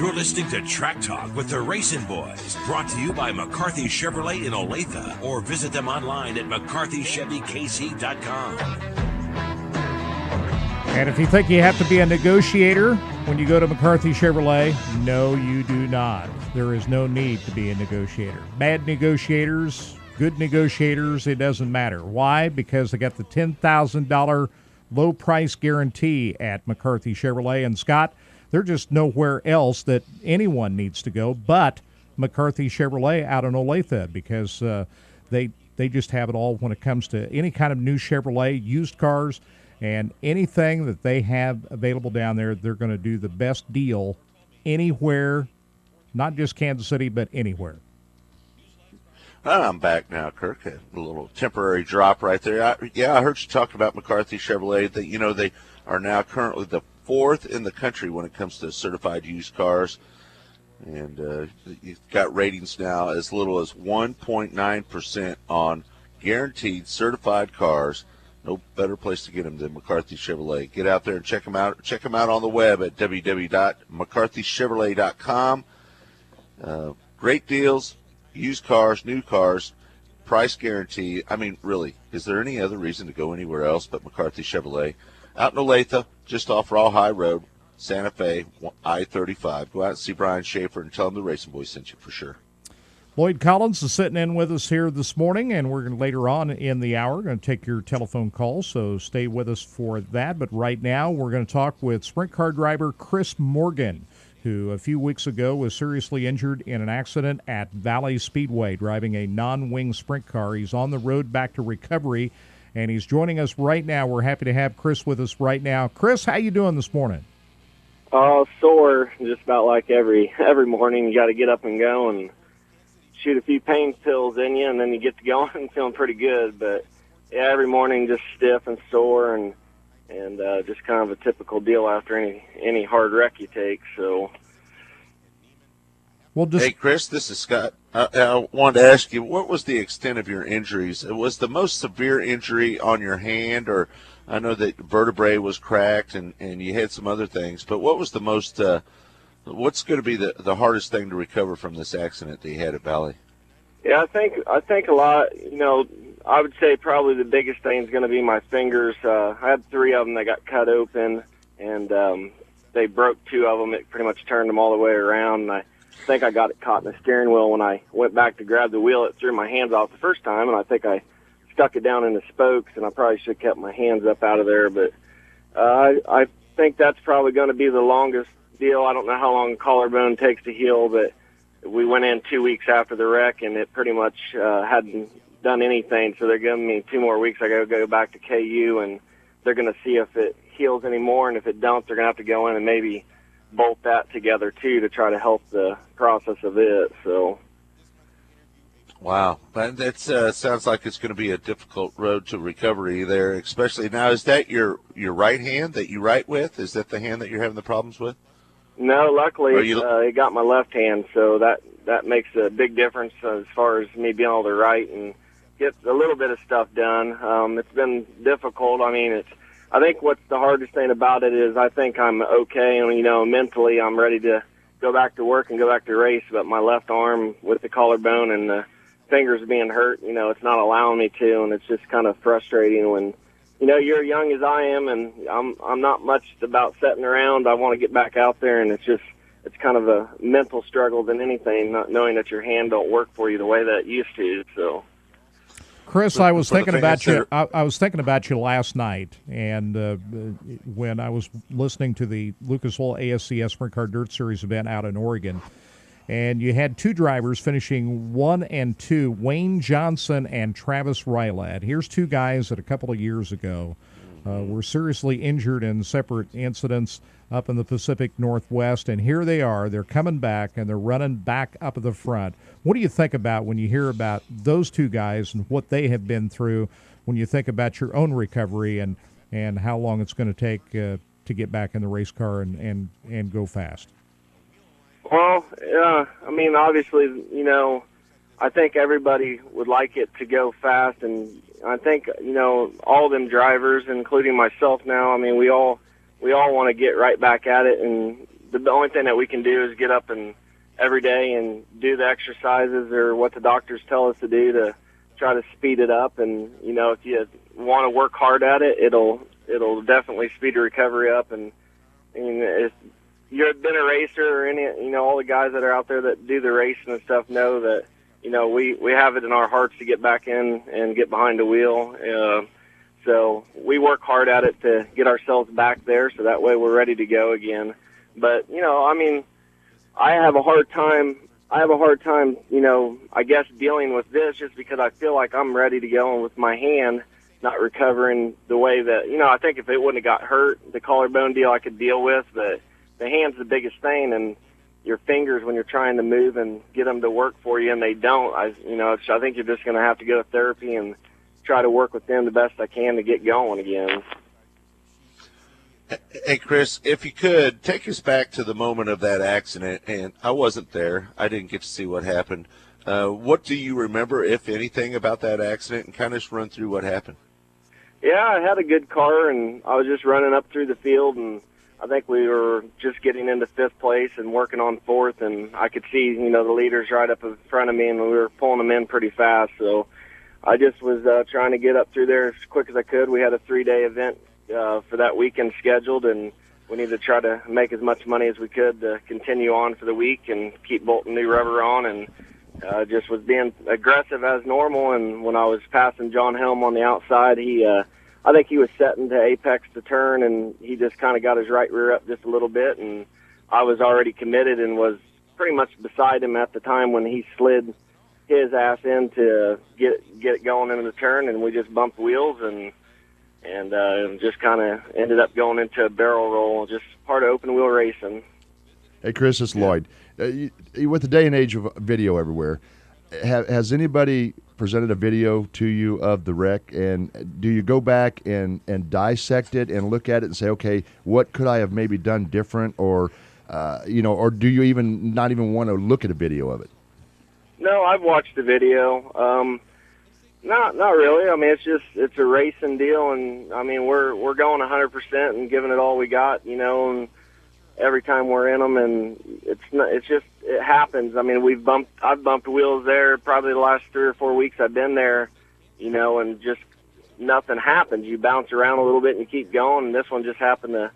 You're listening to Track Talk with the RacinBoys, brought to you by McCarthy Chevrolet in Olathe, or visit them online at McCarthyChevyKC.com. And if you think you have to be a negotiator when you go to McCarthy Chevrolet, no, you do not. There is no need to be a negotiator. Bad negotiators, good negotiators, it doesn't matter. Why? Because they got the $10,000 low price guarantee at McCarthy Chevrolet. And Scott, there's just nowhere else that anyone needs to go but McCarthy Chevrolet out in Olathe, because they just have it all when it comes to any kind of new Chevrolet, used cars, and anything that they have available down there. They're going to do the best deal anywhere, not just Kansas City, but anywhere. I'm back now, Kirk. A little temporary drop right there. I heard you talk about McCarthy Chevrolet. That they are now currently the 4th in the country when it comes to certified used cars, and you've got ratings now as little as 1.9% on guaranteed certified cars. No better place to get them than McCarthy Chevrolet. Get out there and check them out. Check them out on the web at www.mccarthychevrolet.com. Great deals, used cars, new cars, price guarantee. I mean, really, is there any other reason to go anywhere else but McCarthy Chevrolet? Out in Olathe, just off Rawhide Road, Santa Fe, I-35. Go out and see Brian Schaefer and tell him the RacinBoys sent you for sure. Lloyd Collins is sitting in with us here this morning, and we're going to later on in the hour going to take your telephone calls, so stay with us for that. But right now, we're going to talk with sprint car driver Chris Morgan, who a few weeks ago was seriously injured in an accident at Valley Speedway driving a non-wing sprint car. He's on the road back to recovery, and he's joining us right now. We're happy to have Chris with us right now. Chris, how you doing this morning? Sore, just about like every morning. You got to get up and go and shoot a few pain pills in you, and then you get to going and feeling pretty good. But yeah, every morning just stiff and sore, and just kind of a typical deal after any hard wreck you take. So. Hey, Chris, this is Scott. I wanted to ask you, what was the extent of your injuries? Was the most severe injury on your hand, or I know that vertebrae was cracked and you had some other things, but what was the most, what's going to be the hardest thing to recover from this accident that you had at Valley? Yeah, I think a lot, I would say probably the biggest thing is going to be my fingers. I had 3 of them that got cut open, and they broke 2 of them. It pretty much turned them all the way around, and I think I got it caught in the steering wheel. When I went back to grab the wheel, it threw my hands off the first time, and I think I stuck it down in the spokes, and I probably should have kept my hands up out of there. But I think that's probably going to be the longest deal. I don't know how long a collarbone takes to heal, but we went in 2 weeks after the wreck, and it pretty much hadn't done anything. So they're giving me 2 more weeks. I got to go back to KU, and they're going to see if it heals anymore, and if it don't, they're going to have to go in and maybe bolt that together too to try to help the process of it. So wow, that sounds like it's going to be a difficult road to recovery there, especially now. Is that your right hand that you write with? Is that the hand that you're having the problems with? No, luckily it got my left hand, so that makes a big difference as far as me being able to write and get a little bit of stuff done. It's been difficult. I mean, I think what's the hardest thing about it is I think I'm okay, and mentally I'm ready to go back to work and go back to race, but my left arm with the collarbone and the fingers being hurt, it's not allowing me to, and it's just kind of frustrating when, you're young as I am, and I'm not much about sitting around. I want to get back out there, and it's kind of a mental struggle than anything, not knowing that your hand don't work for you the way that it used to, so. Chris, I was thinking about you. I was thinking about you last night, and when I was listening to the Lucas Oil ASCS Sprint Car Dirt Series event out in Oregon, and you had 2 drivers finishing 1 and 2, Wayne Johnson and Travis Rylatt. Here's 2 guys that a couple of years ago were seriously injured in separate incidents up in the Pacific Northwest, and here they are. They're coming back, and they're running back up at the front. What do you think about when you hear about those 2 guys and what they have been through, when you think about your own recovery and how long it's going to take to get back in the race car and go fast? Well, yeah, I mean, obviously, I think everybody would like it to go fast, and I think, all them drivers, including myself now, I mean, we all want to get right back at it and the only thing that we can do is get up and every day and do the exercises or what the doctors tell us to do to try to speed it up. And, you know, if you want to work hard at it, it'll definitely speed your recovery up. And if you've been a racer or any, you know, all the guys that are out there that do the racing and stuff know that, you know, we have it in our hearts to get back in and get behind the wheel. So we work hard at it to get ourselves back there so that way we're ready to go again. But, you know, I mean, I have a hard time, you know, I guess dealing with this just because I feel like I'm ready to go, and with my hand not recovering the way that, you know, I think if it wouldn't have got hurt, the collarbone deal I could deal with, but the hand's the biggest thing, and your fingers when you're trying to move and get them to work for you and they don't, I think you're just going to have to go to therapy and try to work with them the best I can to get going again. Hey, Chris, if you could, take us back to the moment of that accident. And I wasn't there. I didn't get to see what happened. What do you remember, if anything, about that accident, and kind of just run through what happened? Yeah, I had a good car, and I was just running up through the field, and I think we were just getting into 5th place and working on 4th, and I could see, you know, the leaders right up in front of me, and we were pulling them in pretty fast. So I just was trying to get up through there as quick as I could. We had a 3-day event for that weekend scheduled, and we needed to try to make as much money as we could to continue on for the week and keep bolting new rubber on, and just was being aggressive as normal. And when I was passing John Helm on the outside, I think he was setting to apex to turn, and he just kind of got his right rear up just a little bit, and I was already committed and was pretty much beside him at the time when he slid his ass in to get going into the turn, and we just bumped wheels and just kind of ended up going into a barrel roll, just part of open wheel racing. Hey, Chris, it's Lloyd. With the day and age of video everywhere, has anybody presented a video to you of the wreck, and do you go back and dissect it and look at it and say, okay, what could I have maybe done different, or or do you not even want to look at a video of it? No, I've watched the video. Not really. I mean, it's a racing deal, and I mean we're going 100% and giving it all we got, you know, and every time we're in them, and it happens. I mean, I've bumped wheels there probably the last 3 or 4 weeks I've been there, you know, and just nothing happens. You bounce around a little bit and you keep going, and this one just happened to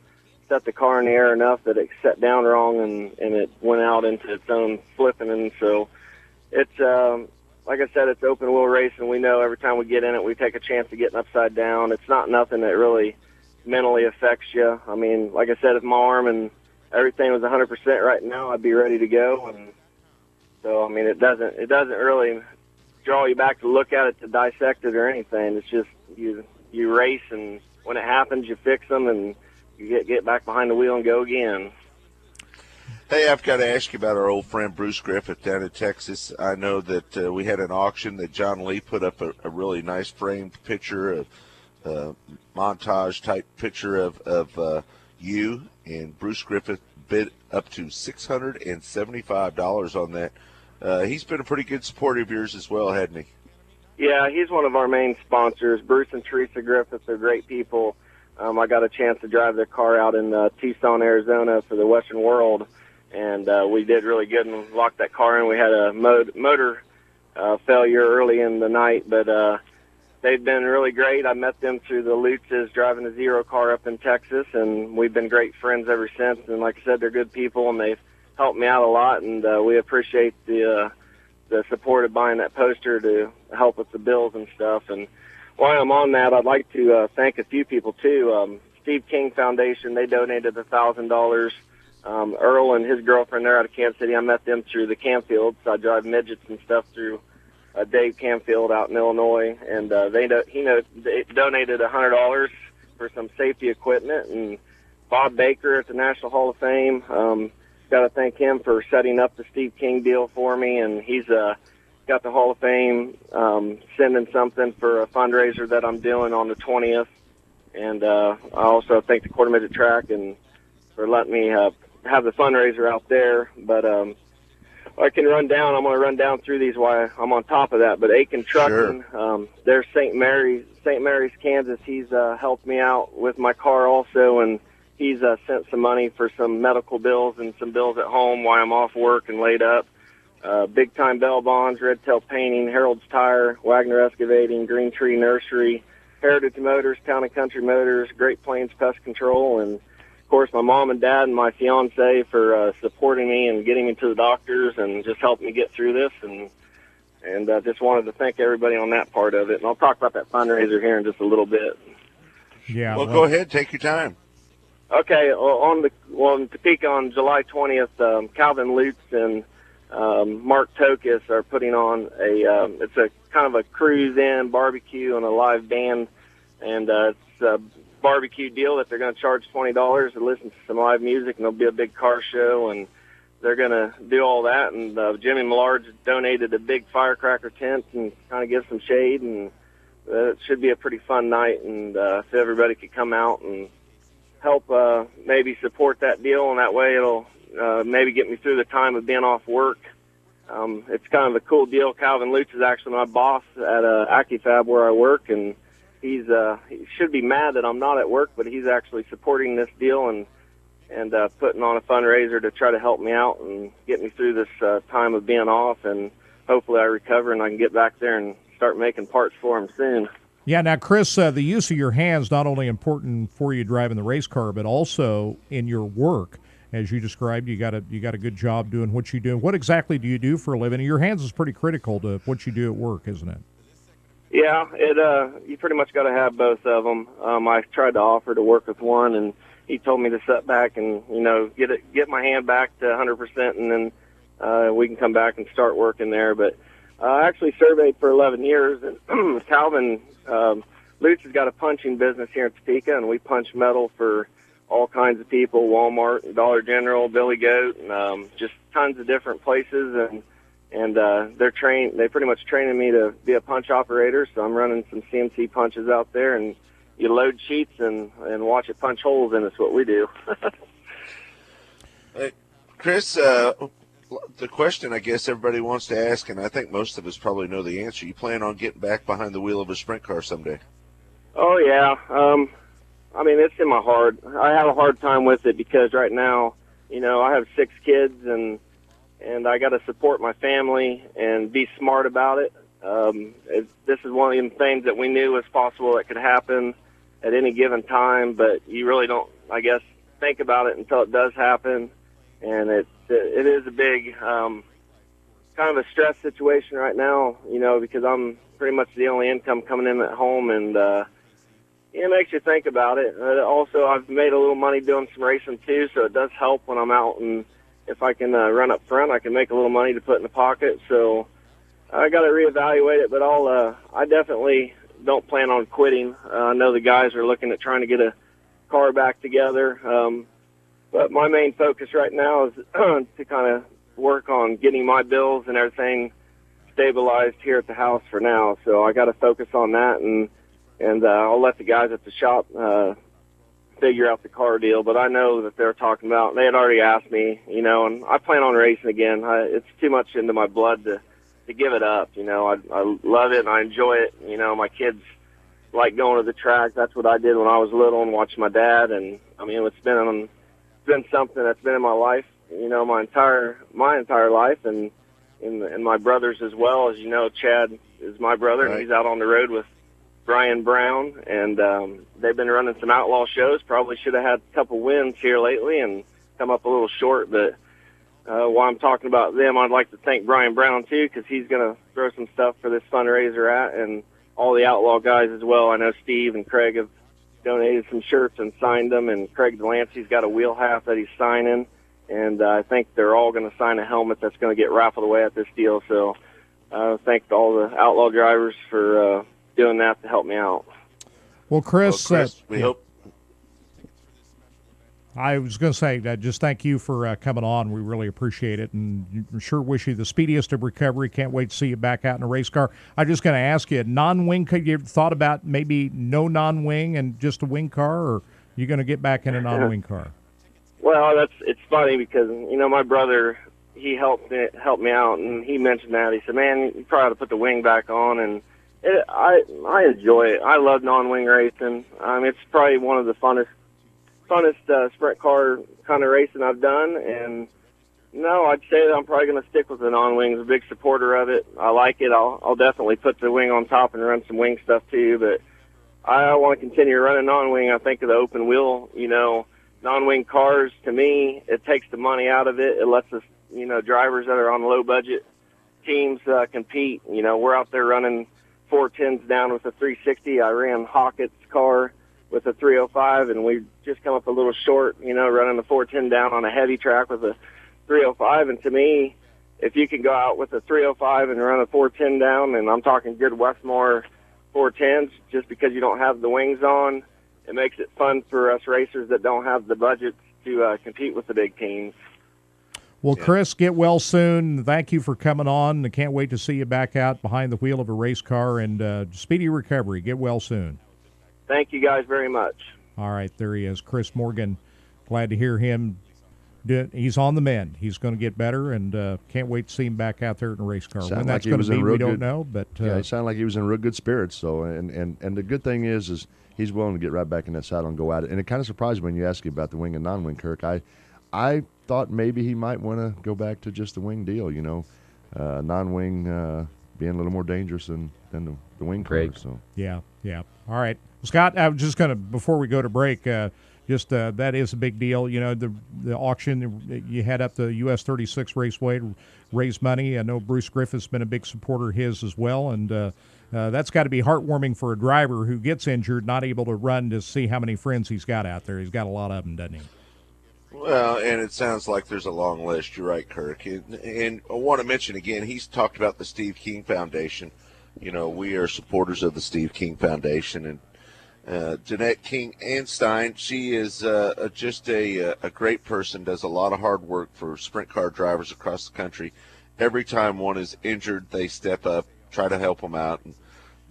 set the car in the air enough that it set down wrong and it went out into its own flipping. And so it's like I said, it's open wheel racing. We know every time we get in it, we take a chance of getting upside down. It's not nothing that really mentally affects you. I mean, like I said, if my arm and everything was 100% right now, I'd be ready to go. And so, I mean, it doesn't really draw you back to look at it, to dissect it or anything. It's just you race, and when it happens, you fix them and you get back behind the wheel and go again. Hey, I've got to ask you about our old friend Bruce Griffith down in Texas. I know that we had an auction that John Lee put up a really nice framed picture, of montage-type picture of you, and Bruce Griffith bid up to $675 on that. He's been a pretty good supporter of yours as well, hasn't he? Yeah, he's one of our main sponsors. Bruce and Teresa Griffith are great people. I got a chance to drive their car out in Tucson, Arizona for the Western World, and we did really good and locked that car in. We had a motor failure early in the night, but they've been really great. I met them through the Lutzes driving a Zero car up in Texas, and we've been great friends ever since. And like I said, they're good people, and they've helped me out a lot, and we appreciate the support of buying that poster to help with the bills and stuff. And while I'm on that, I'd like to thank a few people, too. Steve King Foundation, they donated $1,000. Earl and his girlfriend, they're out of Kansas City. I met them through the Camfield, so I drive midgets and stuff through Dave Camfield out in Illinois, and they donated $100 for some safety equipment. And Bob Baker at the National Hall of Fame, got to thank him for setting up the Steve King deal for me, and he's got the Hall of Fame sending something for a fundraiser that I'm doing on the 20th. And I also thank the Quarter Midget Track and for letting me have the fundraiser out there. But I can run down. I'm going to run down through these while I'm on top of that. But Aiken Trucking, sure. There's St. Mary's, Kansas. He's helped me out with my car also, and he's sent some money for some medical bills and some bills at home while I'm off work and laid up. Big Time Bell Bonds, Red Tail Painting, Harold's Tire, Wagner Excavating, Green Tree Nursery, Heritage Motors, Town and Country Motors, Great Plains Pest Control, and of course my mom and dad and my fiance for supporting me and getting me to the doctors and just helping me get through this. And just wanted to thank everybody on that part of it. And I'll talk about that fundraiser here in just a little bit. Yeah. Well, go ahead. Take your time. Okay. On Topeka on July 20th, Calvin Lutz and Mark Tokus are putting on it's a kind of a cruise-in barbecue and a live band, and it's a barbecue deal that they're going to charge $20 to listen to some live music, and there'll be a big car show, and they're going to do all that. And Jimmy Millard's donated a big firecracker tent and kind of give some shade, and it should be a pretty fun night. And if everybody could come out and help maybe support that deal, and that way it'll maybe get me through the time of being off work. It's kind of a cool deal. Calvin Lutz is actually my boss at AccuFab where I work, and he should be mad that I'm not at work, but he's actually supporting this deal and putting on a fundraiser to try to help me out and get me through this time of being off, and hopefully I recover and I can get back there and start making parts for him soon. Yeah, now, Chris, the use of your hands not only important for you driving the race car, but also in your work. As you described, you got a good job doing what you do. What exactly do you do for a living? Your hands is pretty critical to what you do at work, isn't it? Yeah, you pretty much got to have both of them. I tried to offer to work with one, and he told me to sit back and get my hand back to 100%, and then we can come back and start working there. But I actually surveyed for 11 years, and Calvin Lutz has got a punching business here in Topeka, and we punch metal for all kinds of people, Walmart, Dollar General, Billy Goat, and just tons of different places. And they're pretty much training me to be a punch operator. So I'm running some CNC punches out there, and you load sheets and watch it punch holes in. That's what we do. Chris, the question I guess everybody wants to ask, and I think most of us probably know the answer. You plan on getting back behind the wheel of a sprint car someday? Oh, yeah. I mean, it's in my heart. I have a hard time with it because right now, I have 6 kids, and I got to support my family and be smart about it. This is one of the things that we knew was possible that could happen at any given time, but you really don't, I guess, think about it until it does happen. And it is a big kind of a stress situation right now, because I'm pretty much the only income coming in at home, and it makes you think about it. Also, I've made a little money doing some racing too, so it does help when I'm out, and if I can run up front, I can make a little money to put in the pocket. So I got to reevaluate it, but I definitely don't plan on quitting. I know the guys are looking at trying to get a car back together, but my main focus right now is to kind of work on getting my bills and everything stabilized here at the house for now. So I got to focus on that, and I'll let the guys at the shop figure out the car deal. But I know that they're talking about, and they had already asked me, and I plan on racing again. It's too much into my blood to give it up. I love it and I enjoy it. My kids like going to the track. That's what I did when I was little and watched my dad. And I mean, it's been something that's been in my life, my entire life, and my brothers as well. As you know, Chad is my brother, right. And he's out on the road with Brian Brown, and they've been running some outlaw shows. Probably should have had a couple wins here lately and come up a little short, but while I'm talking about them, I'd like to thank Brian Brown too, because he's going to throw some stuff for this fundraiser and all the outlaw guys as well. I know Steve and Craig have donated some shirts and signed them, and Craig Delancey's got a wheel half that he's signing, and I think they're all going to sign a helmet that's going to get raffled away at this deal. So thank all the outlaw drivers for doing that to help me out. Well, Chris, we hope. I was going to say, just thank you for coming on. We really appreciate it, and sure wish you the speediest of recovery. Can't wait to see you back out in a race car. I'm just going to ask you, non-wing, you ever thought about maybe no non-wing and just a wing car, or are you going to get back in a non-wing car? Well, it's funny because, my brother, he helped me out, and he mentioned that. He said, man, you probably ought to put the wing back on, and I enjoy it. I love non-wing racing. It's probably one of the funnest funnest sprint car kind of racing I've done. And no, I'd say that I'm probably going to stick with the non-wings. A big supporter of it. I like it. I'll definitely put the wing on top and run some wing stuff too. But I want to continue running non-wing. I think of the open wheel, non-wing cars, to me, it takes the money out of it. It lets us, drivers that are on low budget teams compete. We're out there running 410s down with a 360. I ran Hockett's car with a 305, and we just come up a little short, running the 410 down on a heavy track with a 305. And to me, if you can go out with a 305 and run a 410 down, and I'm talking good Westmore 410s, just because you don't have the wings on, it makes it fun for us racers that don't have the budget to compete with the big teams. Well, Chris, get well soon. Thank you for coming on. I can't wait to see you back out behind the wheel of a race car, and speedy recovery. Get well soon. Thank you guys very much. All right, there he is, Chris Morgan. Glad to hear him. He's on the mend. He's going to get better, and can't wait to see him back out there in a race car. When that's going to be, we don't know. But he sounded like he was in real good spirits. So, and the good thing is he's willing to get right back in that saddle and go at it. And it kind of surprised me when you asked me about the wing and non-wing, Kirk. I thought maybe he might want to go back to just the wing deal. Non-wing being a little more dangerous than the wing car. So yeah. All right, Scott. I was just going to, before we go to break. That is a big deal. The auction, you head up the US 36 Raceway to raise money. I know Bruce Griffith's been a big supporter of his as well, and that's got to be heartwarming for a driver who gets injured, not able to run, to see how many friends he's got out there. He's got a lot of them, doesn't he? Well, and it sounds like there's a long list. You're right, Kirk. And I want to mention again, he's talked about the Steve King Foundation. We are supporters of the Steve King Foundation, and Jeanette King Einstein, she is just a great person, does a lot of hard work for sprint car drivers across the country. Every time one is injured, they step up, try to help them out. And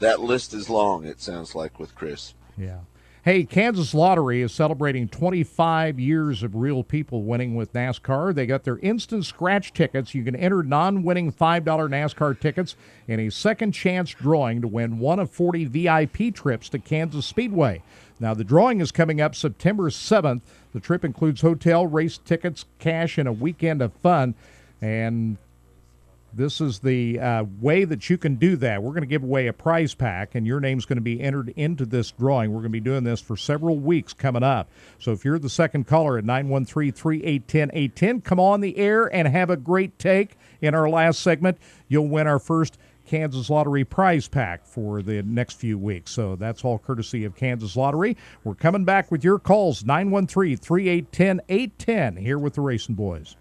that list is long, it sounds like, with Chris. Yeah. Hey, Kansas Lottery is celebrating 25 years of real people winning with NASCAR. They got their instant scratch tickets. You can enter non-winning $5 NASCAR tickets in a second chance drawing to win one of 40 VIP trips to Kansas Speedway. Now, the drawing is coming up September 7th. The trip includes hotel, race tickets, cash, and a weekend of fun. And this is the way that you can do that. We're going to give away a prize pack, and your name's going to be entered into this drawing. We're going to be doing this for several weeks coming up. So if you're the second caller at 913-381-810, come on the air and have a great take in our last segment. You'll win our first Kansas Lottery prize pack for the next few weeks. So that's all courtesy of Kansas Lottery. We're coming back with your calls, 913-381-810, here with the Racing Boys.